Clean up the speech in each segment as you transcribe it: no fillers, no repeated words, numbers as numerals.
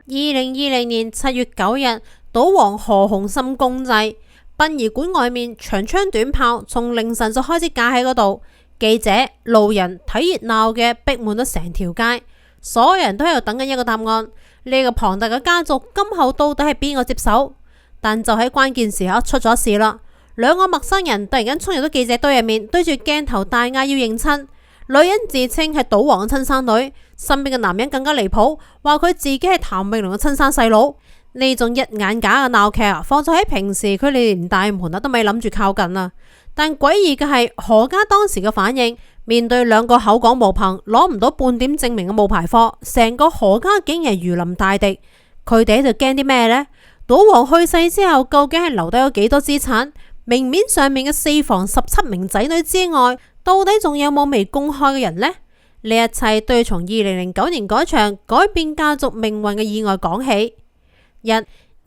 2020年7月9日，賭王何鴻燊公祭，殯儀館外面長槍短炮從凌晨就開始架喺嗰度，記者、路人睇熱鬧嘅逼滿咗成條街，所有人都喺度等緊一個答案：呢個龐大嘅家族今後到底係邊個接手？但就喺關鍵時刻出咗事啦，兩個陌生人突然間衝入咗記者堆入面，對住鏡頭大嗌要認親。女人自稱係賭王嘅親生女，身邊嘅男人更加離譜，話佢自己係譚詠麟嘅親生細佬。呢種一眼假嘅鬧劇放咗喺平時，佢哋連大門都未諗住靠近啊！但詭異嘅係何家當時嘅反應，面對兩個口講無憑、攞唔到半點證明嘅冒牌貨，成個何家竟然如臨大敵。佢哋喺度驚啲咩呢？賭王去世之後，究竟係留低咗幾多資產？明面上面嘅4房17名仔女之外，到底仲有冇未公開嘅人呢？呢一切都要從2009年嗰場改變家族命運嘅意外講起。一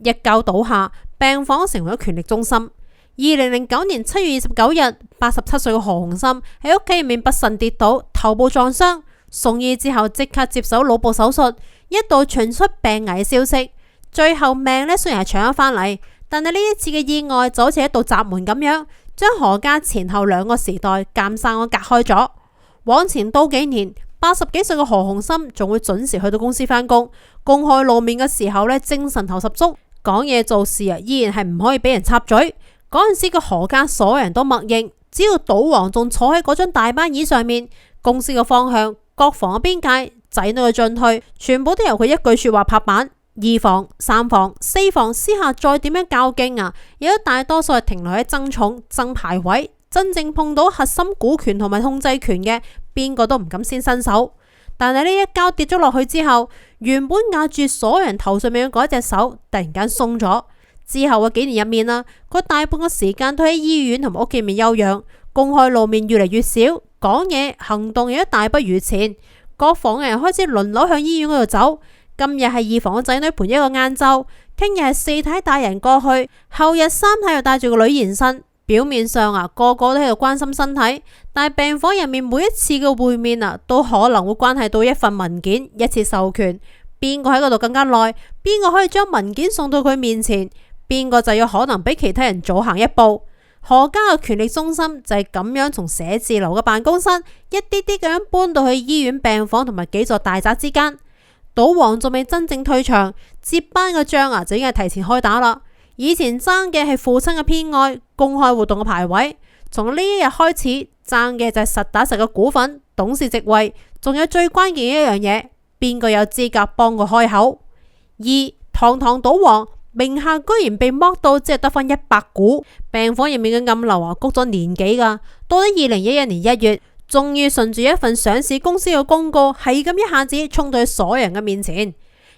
覺倒下，病房成為咗權力中心。2009年7月29日，87歲嘅何鴻燊喺屋企入面不慎跌倒，頭部撞傷，送醫之後即刻接手腦部手術，一度傳出病危消息。最後命呢雖然係搶咗翻嚟，但係呢一次嘅意外就好似一道閘門咁樣，將何家前後兩個時代監生我隔開咗。往前多幾年，80幾歲嘅何鴻燊仲會準時去到公司返工，公開露面嘅時候呢，精神頭十足，講嘢做事依然係唔可以俾人插嘴。嗰陣時嘅何家所有人都默認，只要賭王仲坐喺嗰張大班椅上面，公司嘅方向、國防嘅邊界、仔女嘅進退，全部都由佢一句說話拍板。2房、3房、4房私下再點樣較勁啊，有一大多數係停留喺爭寵、爭排位，真正碰到核心股權同埋控制權嘅，邊個都唔敢先伸手。但係呢一跤跌咗落去之後，原本壓住所有人頭上面嘅嗰隻手突然間鬆咗。之後嘅幾年入面啊，佢大半個時間都喺醫院同埋屋企面休養，公開露面越嚟越少，講嘢行動亦都大不如前。各房嘅人開始輪流向醫院嗰度走。今日係2房嘅仔女陪一個晏晝，聽日係4太帶人過去，後日3太又帶住個女現身。表面上個個都喺度關心身體，但係病房入面每一次嘅會面都可能會關係到一份文件、一次授權。邊個喺嗰度更加耐，邊個可以將文件送到佢面前，邊個就有可能比其他人早行一步。何家嘅權力中心就係咁樣從寫字樓嘅辦公室一啲啲咁樣搬到去醫院病房同埋幾座大宅之間。賭王仲未真正退場，接班嘅仗就已經係提前開打啦。以前爭嘅係父親嘅偏愛、公開活動嘅排位，從呢一日開始爭嘅就係實打實嘅股份、董事席位，仲有最關鍵嘅一樣嘢，邊個有資格幫佢開口。堂堂賭王名下居然被剝到只係得返100股，病房入面嘅暗流谷咗年幾噶，到咗2011年1月。終於順住一份上市公司嘅公告，係咁一下子衝到去所有人嘅面前。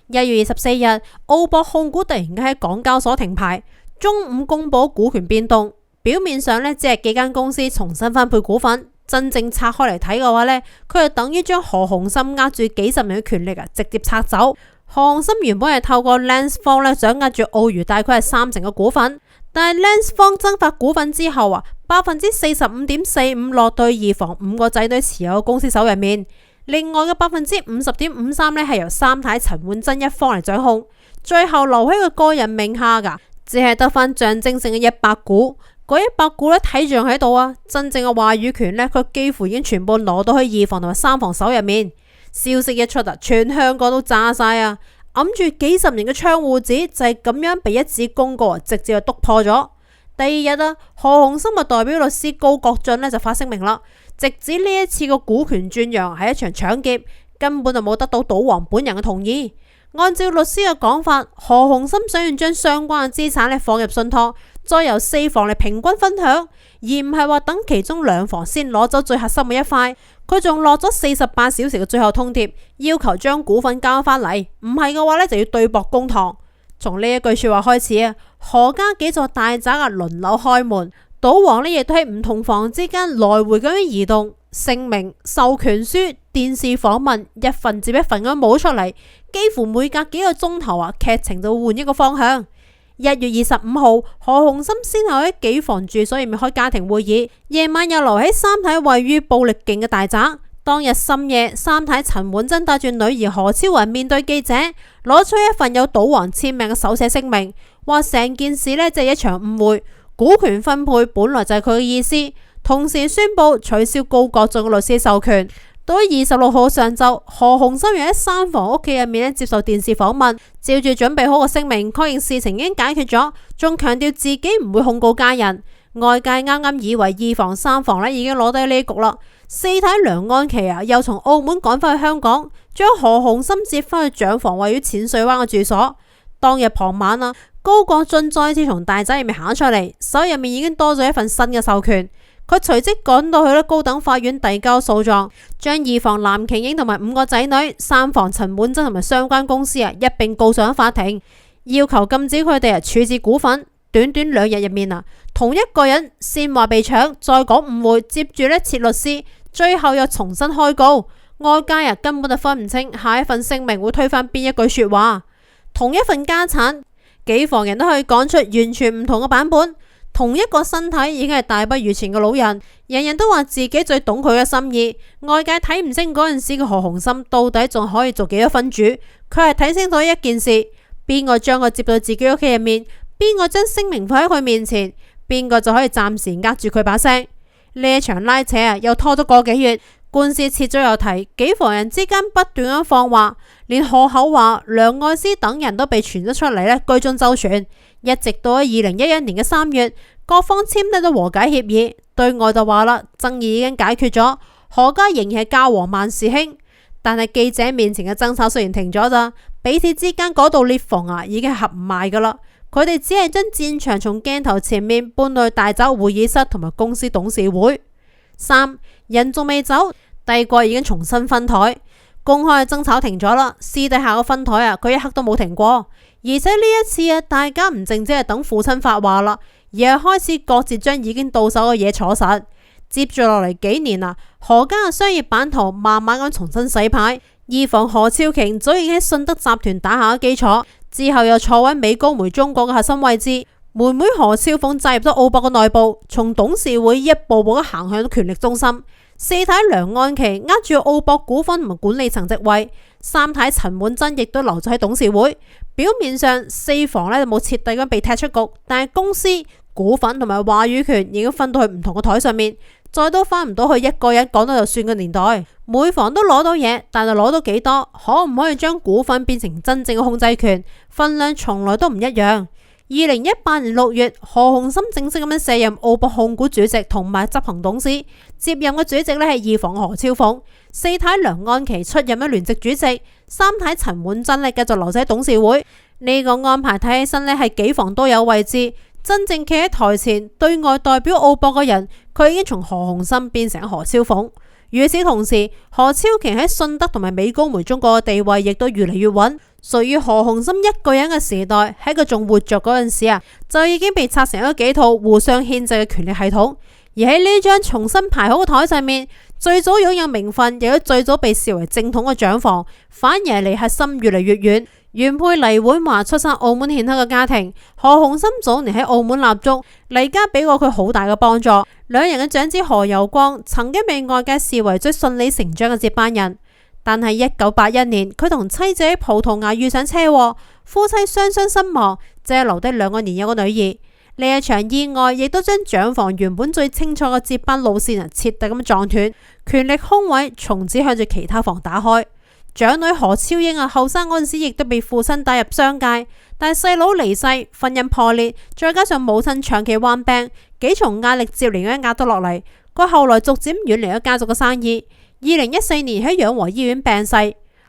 1月24日，澳博控股突然間喺港交所停牌，中午公布股權變動。表面上只係幾間公司重新分配股份，真正拆開嚟睇嘅話佢就等於將何鴻燊握住幾十年嘅權力直接拆走。何鴻燊原本係透過 Lance 方掌握住澳娛大概係30%嘅股份。但係 Lance 方增發股份之後45.45%落對2房5個仔女持有嘅公司手入面，另外嘅50.53%係由3太陳婉珍一方嚟掌控，最後留喺佢個人名下噶，只係得翻象徵性嘅100股。嗰100股睇住喺度啊，真正嘅話語權佢幾乎已經全部攞到去2房同埋3房手入面。消息一出全香港都炸晒啊！揞住幾十年嘅窗戶紙就係咁樣被一紙公告直接就篤破咗。第二日何鴻燊代表律師高國俊就發聲明啦，直指呢一次個股權轉讓係一場搶劫，根本就冇得到賭王本人嘅同意。按照律師嘅講法，何鴻燊想要將相關嘅資產放入信託，再由4房嚟平均分享，而唔係話等其中2房先攞走最核心嘅一塊。佢仲落咗48小時嘅最後通牒，要求將股份交返嚟，唔係嘅話就要對簿公堂。從呢一句說話開始何家幾座大宅輪流開門，賭王亦都喺唔同房之間來回咁樣移動，聲明、授權書、電視訪問一份接一份咁冒出嚟，幾乎每隔幾個鐘頭劇情就換一個方向。1月25號，何鴻燊先後喺幾房住所入面開家庭會議，夜晚又留喺3太位於暴力勁嘅大宅。當日深夜，三太陳滿珍帶住女兒何超雲面對記者，攞出一份有賭王簽名嘅手寫聲明，話成件事呢就係一場誤會，股權分配本來就係佢嘅意思，同時宣布取消高國俊嘅律師授權。到咗26號上晝，何鴻琛又喺三房屋企入面接受電視訪問，照住準備好個聲明，確認事情已經解決咗，仲強調自己唔會控告家人。外界啱啱以為二房三房已經攞低呢局啦，四太梁安琪又從澳門趕返去香港，將何鴻琛接返去長房位於淺水灣嘅住所。當日傍晚高國俊再次從大宅入面行出嚟，手入面已經多咗一份新嘅授權。佢隨即趕到去高等法院遞交訴狀，將二房藍瓊英同埋5個仔女、三房陳滿珍同埋相關公司一併告上法庭，要求禁止佢哋處置股份。短短2日入面同一個人先話被搶，再講誤會，接住設律師，最後又重新開告。外界根本就分唔清下一份聲明會推翻邊一句說話。同一份家產，幾房人都可以講出完全唔同嘅版本。同一個身體已經係大不如前嘅老人，人人都話自己最懂佢嘅心意。外界睇唔清嗰陣時嘅何鴻琛到底仲可以做幾多分主，佢係睇清楚一件事：邊個將佢接到自己屋企入面，邊個將聲明放喺佢面前，邊個就可以暫時扼住佢把聲。呢一場拉扯又拖咗個幾月，官司撤咗又提，幾房人之間不斷咁放話，連何厚華、梁愛詩等人都被傳咗出嚟居中周旋。一直到咗2011年嘅3月，各方簽訂咗和解協議，對外就話啦，爭議已經解決咗，何家仍然係家和萬事興。但係記者面前嘅爭吵雖然停咗咋，彼此之間嗰度裂縫已經係合唔埋噶啦。佢哋只係將戰場從鏡頭前面搬到去大宅會議室同埋公司董事會。3. 人仲未走，帝國已經重新分台，公開嘅爭吵停咗啦，私底下嘅分台佢一刻都冇停過。而且呢一次大家唔淨止係等父親發話啦，而係開始各自將已經到手嘅嘢坐實。接住落嚟幾年何家嘅商業版圖慢慢咁重新洗牌。二房何超瓊早已經喺信德集團打下咗基礎，之後又坐穩美高梅中國嘅核心位置。妹妹何超鳳扎入咗澳博嘅內部，從董事會一步步咁行向權力中心。四太梁安琪握住澳博股份同埋管理層職位，三太陳滿珍亦都留咗喺董事會。表面上四房就冇徹底咁被踢出局，但係公司股份同埋話語權已經分到去唔同嘅台上面，再都翻唔到去一個人講到就算嘅年代。每房都攞到嘢，但係攞到幾多，可唔可以將股份變成真正嘅控制權，分量從來都唔一樣。2018年6月，何鴻琛正式咁樣卸任澳博控股主席同埋執行董事，接任嘅主席係二房何超鳳，四太梁安琪出任咗聯席主席，三太陳滿珍繼續留喺董事會。呢個安排睇起身係幾房都有位置，真正企喺台前對外代表澳博嘅人，佢已經從何鴻琛變成何超鳳。與此同時，何超瓊喺信德同埋美高梅中國嘅地位亦都越嚟越穩。屬於何鴻琛一個人嘅時代，喺佢仲活着嗰陣時就已經被拆成咗幾套互相牽制嘅權力系統。而喺呢張重新排好嘅台上面，最早擁有名分，亦都最早被視為正統嘅長房，反而離核心越嚟越遠。原配黎婉華出身澳門顯赫嘅家庭，何鴻琛早年喺澳門立足，黎家俾過佢好大嘅幫助。兩人嘅長子何猷光曾經被外界視為最順理成章嘅接班人。但係1981年，佢同妻子喺葡萄牙遇上車禍，夫妻雙雙身亡，只係留低2個年幼嘅女兒。呢一場意外亦都將長房原本最清楚嘅接班路線徹底咁撞斷，權力空位從此向住其他房打開。長女何超英後生嗰陣時亦都被父親帶入商界，但係細佬離世，婚姻破裂，再加上母親長期患病，幾重壓力接連咁壓咗落嚟，佢後來逐漸遠離咗家族嘅生意。2014年喺養和醫院病逝。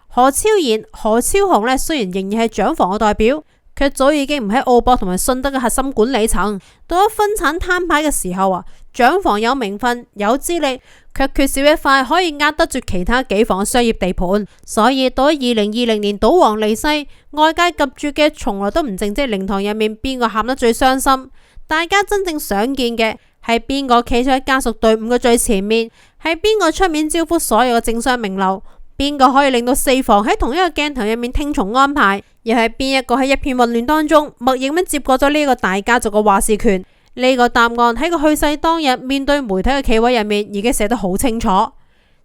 何超賢、何超紅雖然仍然係長房嘅代表，卻早已經唔喺澳博同埋信德嘅核心管理層。到咗分產攤牌嘅時候長房有名分有資歷，卻缺少一塊可以壓得住其他幾房嘅商業地盤。所以到咗2020年賭王離世，外界及住嘅從來都唔淨止靈堂入面邊個喊得最傷心，大家真正想見嘅係邊個企喺家屬隊伍嘅最前面，係邊個出面招呼所有嘅政商名流，邊個可以令到四房喺同一個鏡頭入面聽從安排，又係邊一個喺一片混亂當中默認咁接過咗呢個大家族嘅話事權。呢個答案喺佢去世當日面對媒體嘅企位入面已經寫得好清楚。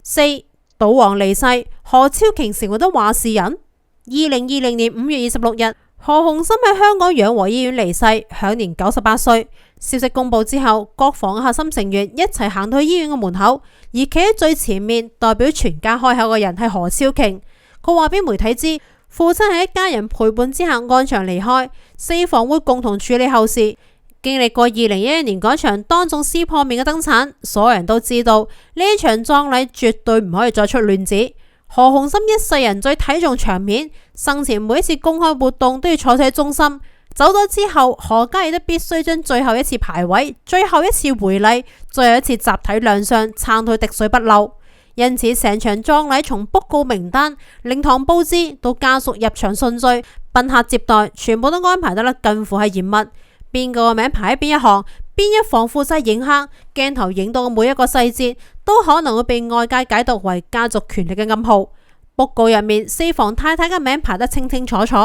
4. 賭王離世，何超瓊成為咗話事人。2020年5月26日，何鴻琛喺香港養和醫院離世，享年98歲。消息公布之後，國防嘅核心成員一齊行到去醫院嘅門口，而企喺最前面代表全家開口嘅人係何超瓊。佢話俾媒體知，父親喺一家人陪伴之下安詳離開，四房會共同處理後事。經歷過2011年嗰場當眾撕破面嘅爭產，所有人都知道呢場葬禮絕對唔可以再出亂子。何鴻琛一世人最睇重場面，生前每一次公開活動都要坐喺中心。走咗之後，何家亦都必須將最後一次排位、最後一次回禮、最後一次集體亮相撐到滴水不漏。因此，成場葬禮從卜告名單、靈堂佈置到家屬入場順序、賓客接待，全部都安排得近乎係嚴密。邊個嘅名排喺邊一行，邊一房負責影客，鏡頭影到嘅每一個細節，都可能會被外界解讀為家族權力嘅暗號。卜告入面，四房太太嘅名排得清清楚楚。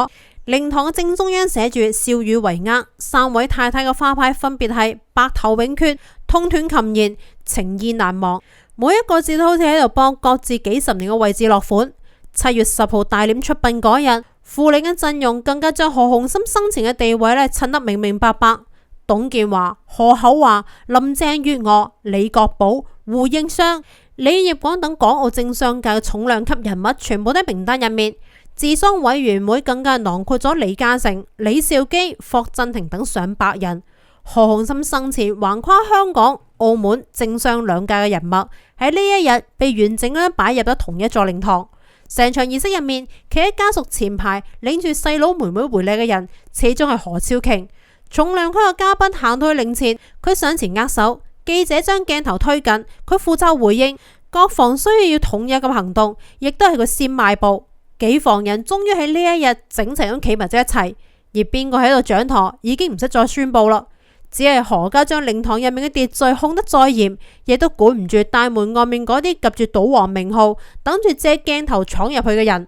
靈堂嘅正中央寫住笑語為額，三位太太嘅花牌分別係白頭永訣、痛斷琴弦、情意難忘。每一個字都好似喺度幫各自幾十年嘅位置落款。7月10號大殮出殯嗰日，扶靈嘅陣容更加將何鴻琛生前嘅地位襯得明明白白。董建華、何厚華、林鄭月娥、李國寶、胡應湘、李業廣等港澳政商界嘅重量級人物全部都喺名單入面。治喪委員會更加囊括咗李嘉誠、李兆基、霍震霆等上百人。何鴻琛生前橫跨香港、澳門政商兩界嘅人物喺呢一日被完整咁擺入咗同一座靈堂。成場儀式入面，企喺家屬前排領住細佬妹妹回禮嘅人，始終係何超瓊。重量級嘅嘉賓行到去靈前，佢上前握手，記者將鏡頭推近，佢負責回應。國防需要統一嘅行動，亦都係佢先邁步。幾房人終於喺呢一日整齊咁企埋咗一齊，而邊個喺度掌舵已經唔識再宣佈啦。只係何家將靈堂入面嘅秩序控得再嚴，亦都管唔住大門外面嗰啲及住賭王名號，等住借鏡頭闖入去嘅人。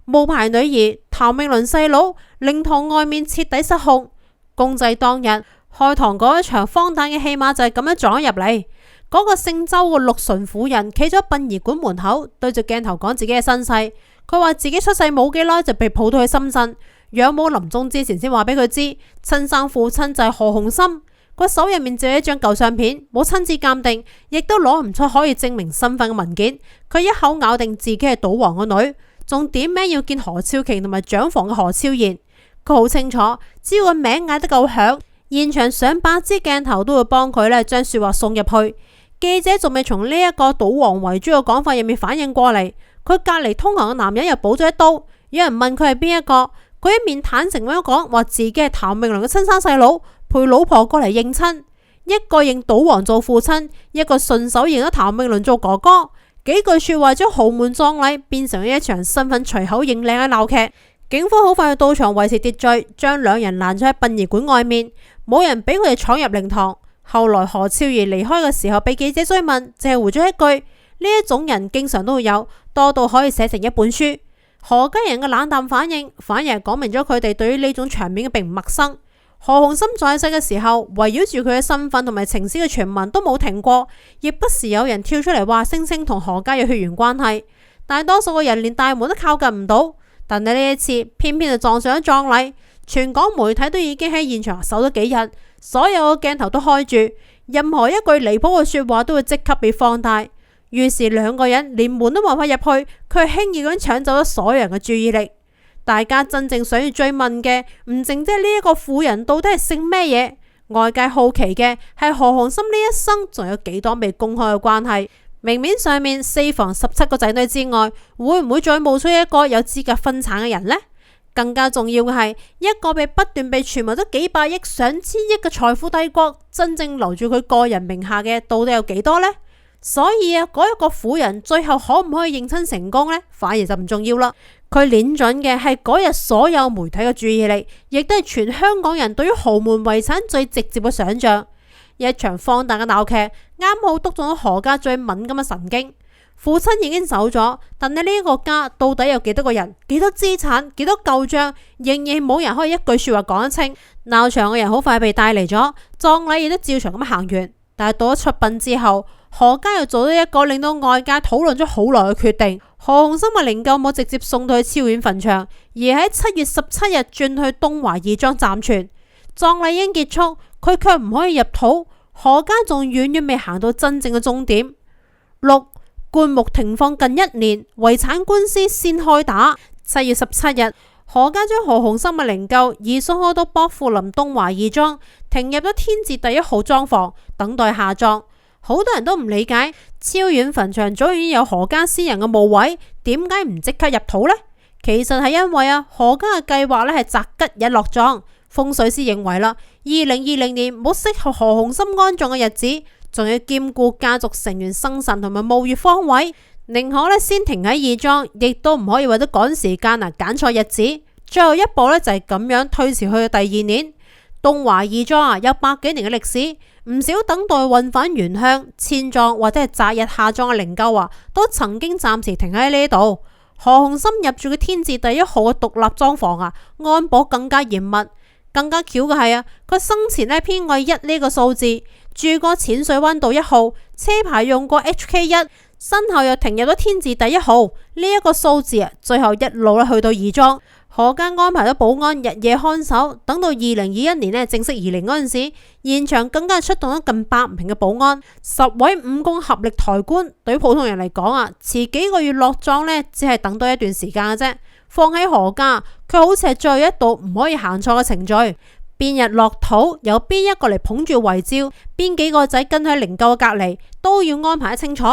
冒牌女兒譚詠麟細佬，靈堂外面徹底失控。公祭當日開堂嗰一場荒誕嘅戲碼就係咁樣撞入嚟。嗰個姓周嘅陸純婦人企咗殯儀館門口，對住鏡頭講自己嘅身世。佢話自己出世冇幾耐就被抱到去深圳，養母臨終之前先話俾佢知，親生父親就係何鴻琛。佢手入面就有一張舊相片，冇親自鑑定，亦都攞唔出可以證明身份嘅文件。佢一口咬定自己係賭王嘅女，仲點名要見何超瓊同埋長房嘅何超賢。佢好清楚，只要個名嗌得夠響，現場上百支鏡頭都會幫佢將說話送入去。記者仲未從呢一個賭王遺珠嘅講法入面反應過嚟，佢隔籬通行嘅男人又補咗一刀。有人問佢係邊一個，佢一面坦誠咁樣講，話自己係譚詠麟嘅親生細佬，陪老婆過嚟認親。一個認賭王做父親，一個順手認咗譚詠麟做哥哥。幾句說話將豪門葬禮變成咗一場身份隨口認領嘅鬧劇。警方好快去到場維持秩序，將兩人攔咗喺殯儀館外面，冇人俾佢哋闖入靈堂。後來何超儀離開嘅時候，被記者追問，淨係回咗一句：呢一種人經常都會有，多到可以寫成一本書。何家人嘅冷淡反應，反而係講明咗佢哋對於呢種場面嘅並唔陌生。何鴻琛在世嘅時候，圍繞住佢嘅身份同埋情史嘅傳聞都冇停過，亦不時有人跳出嚟話聲稱同何家有血緣關係。大多數嘅人連大門都靠近唔到，但係呢一次偏偏就撞上咗葬禮。全港媒體都已經喺現場守咗幾日，所有嘅鏡頭都開住，任何一句離譜嘅說話都會即刻被放大。於是兩個人連門都冇法入去，佢輕易咁搶走咗所有人嘅注意力。大家真正想要追問嘅唔淨係呢一個婦人到底係姓咩嘢，外界好奇嘅係何鴻琛呢一生仲有幾多未公開嘅關係。明面上面四房17個仔女之外，會唔會再冒出一個有資格分產嘅人呢？更加重要嘅係，一個不斷被傳聞咗幾百億、上千億嘅財富帝國，真正留住佢個人名下嘅到底有幾多呢？所以嗰一個婦人最後可唔可以認親成功呢？反而就唔重要啦。佢捻準嘅係嗰日所有媒體嘅注意力，亦都係全香港人對於豪門遺產最直接嘅想象。一場荒誕嘅鬧劇，啱好督中咗何家最敏感嘅神經。父親已經走咗，但係呢一個家到底有幾多個人、幾多資產、幾多舊賬，仍然冇人可以一句說話講得清。鬧場嘅人好快被帶嚟咗，葬禮亦都照常咁行完。但係到咗出殯之後，何家又做咗一個令到外界討論咗好耐嘅決定，何鴻燊嘅靈柩冇直接送到去超遠墳場，而喺7月17日轉去東華義莊暫存。葬禮已經結束，佢卻唔可以入土，何家仲遠遠未行到真正嘅終點。6. 棺木停放近1年，遺產官司先開打。7月17日，何家將何鴻燊嘅靈柩移送去到薄扶林東華義莊，停入咗天字第1號莊房，等待下葬。好多人都唔理解，超遠墳場早已經有何家私人嘅墓位，點解唔即刻入土呢？其實係因為何家嘅計劃係擇吉日落葬。風水師認為2020年冇適合何鴻燊安葬嘅日子，仲要兼顧家族成員生辰同埋墓穴方位，寧可先停喺義莊，亦都唔可以為咗趕時間揀錯日子。最後一步就係咁樣推遲去第2年。東華義莊有100幾年嘅歷史，唔少等待運返原鄉遷葬或者係擇日下葬嘅靈柩都曾經暫時停喺呢度。何鴻燊入住嘅天字第1號嘅獨立莊房安保更加嚴密。更加巧嘅係佢生前偏愛1呢個數字，住過淺水灣道1號，車牌用過 HK1，身後又停入咗天字第1號呢一個數字最後一路去到義莊。何家安排咗保安日夜看守，等到2021年正式移靈嗰陣時，現場更加出動咗近100名嘅保安，10位武功合力抬棺。對於普通人嚟講遲幾個月落葬只係等多一段時間嘅啫。放喺何家，佢好似係最後一道唔可以行錯嘅程序。邊日落土，由邊一個嚟捧住遺照，邊幾個仔跟喺靈柩嘅隔籬，都要安排得清楚。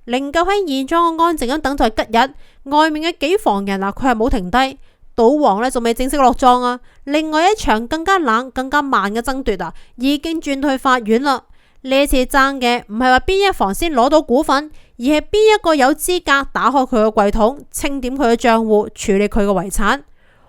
靈柩喺義莊安靜咁等待吉日，外面嘅幾房人佢係冇停低。賭王仲未正式落葬另外一場更加冷、更加慢嘅爭奪已經轉去法院啦。呢次爭嘅唔係話邊一房先攞到股份，而係邊一個有資格打開佢嘅櫃桶，清點佢嘅賬戶，處理佢嘅遺產。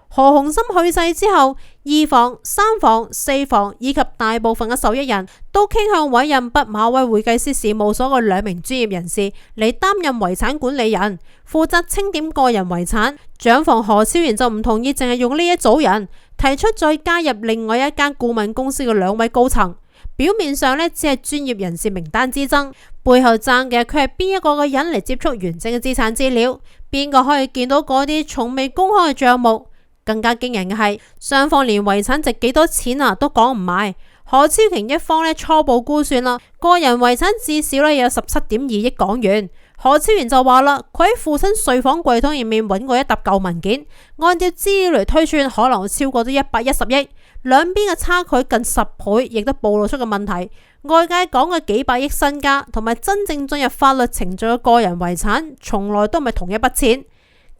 何鴻燊去世之後，2房、3房、4房以及大部分嘅受益人都傾向委任畢馬威會計師事務所嘅2名專業人士嚟擔任遺產管理人，負責清點個人遺產。長房何超然就唔同意淨係用呢一組人，提出再加入另外一間顧問公司嘅2位高層。表面上只係專業人士名單之爭，背後爭嘅佢係邊一個嘅人嚟接觸完整嘅資產資料，邊個可以見到嗰啲從未公開嘅賬目。更加驚人嘅係，雙方連遺產值幾多錢都講唔埋。何超瓊一方初步估算個人遺產至少有17.2億港元。何超然就話佢喺父親睡房櫃桶入面揾過一沓舊文件，按照資料嚟推算，可能超過咗110億。兩邊嘅差距近10倍，亦都暴露出個問題。外界講嘅幾百億身家，同埋真正進入法律程序嘅個人遺產，從來都唔係同一筆錢。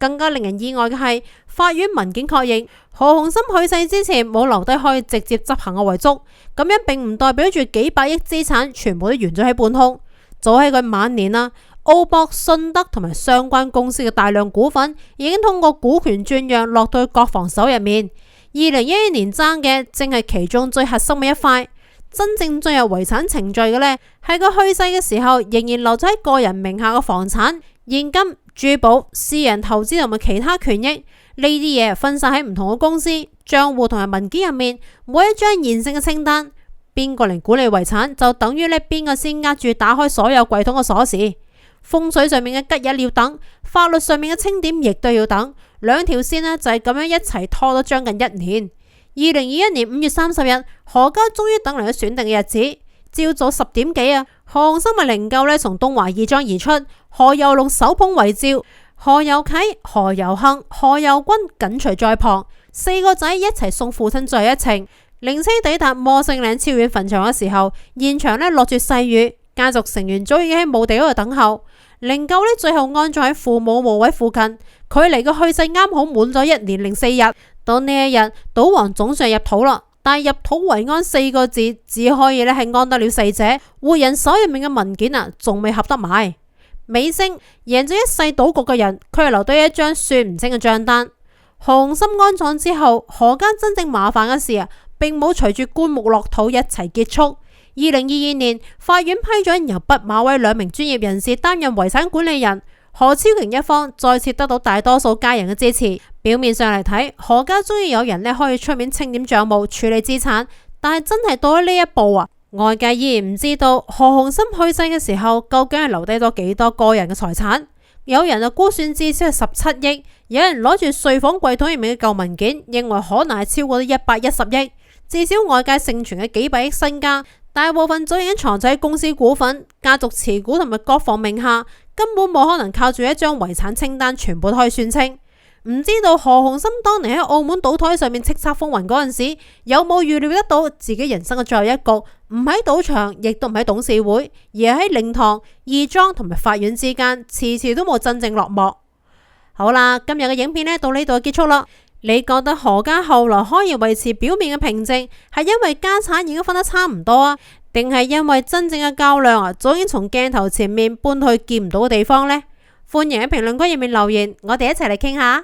更加令人意外嘅係，法院文件確認何鴻燊去世之前冇留低可以直接執行嘅遺囑，咁樣並唔代表住幾百億資產全部都完咗喺半空。早喺佢晚年澳博、信德同埋相關公司嘅大量股份已經通過股權轉讓落到各房手入面。2011年爭嘅正係其中最核心嘅一塊。真正進入遺產程序嘅係佢去世嘅時候仍然留咗喺個人名下嘅房產、現金、珠寶、私人投資同埋其他權益。呢啲嘢分散喺唔同嘅公司賬戶同埋文件入面，每一張現成嘅清單，邊個嚟管理遺產就等於邊個先握住打開所有櫃桶嘅鎖匙。風水上面嘅吉日要等，法律上面嘅清點亦都要等，兩條線就係咁樣一齊拖咗將近1年。2021年5月30日，何家終於等嚟咗選定嘅日子。朝早10點幾何鴻燊嘅靈柩從東華義莊而出，何猷龍手捧遺照，何猷啟、何猷幸、何猷君緊隨在旁，4個仔一齊送父親最後一程。靈車抵達摩星嶺超遠墳場嘅時候，現場落住細雨，家族成員早已經喺墓地嗰度等候。靈柩最後安葬喺父母墓位附近，距離個去世啱好滿咗1年04日。到呢一日，賭王總算入土啦，但係入土為安4個字只可以係安得了逝者，活人手入面嘅文件仲未合得埋。尾聲，贏咗一世賭局嘅人，佢係留低一張算唔清嘅賬單。何鴻燊安葬之後，何家真正麻煩嘅事並冇隨住棺木落土一齊結束。2022年，法院批准由畢馬威2名專業人士擔任遺產管理人，何超瓊一方再次得到大多數家人嘅支持。表面上嚟睇，何家終於有人可以出面清點賬務、處理資產，但係真係到咗呢一步外界依然唔知道何鴻琛去世嘅時候究竟係留低咗幾多個人嘅財產。有人就估算至少係17億，有人攞住睡房櫃桶入面嘅舊文件，認為可能係超過110億。至少外界盛傳嘅幾百億身家，大部分早已經藏咗喺公司股份、家族持股同埋國防名下，根本冇可能靠住一張遺產清單全部都可以算清。唔知道何鴻琛當年喺澳門賭台上面叱咤風雲嗰陣時，有冇預料得到自己人生嘅最後一局唔喺賭場，亦都唔喺董事會，而係喺靈堂、義莊同埋法院之間，遲遲都冇真正落幕。好啦，今日嘅影片呢到呢度結束啦。你覺得何家後來可以維持表面嘅平靜，係因為家產已經分得差唔多啊，定係因為真正嘅較量早已經從鏡頭前面搬去見唔到嘅地方呢？歡迎喺評論區入面留言，我哋一齊嚟傾下。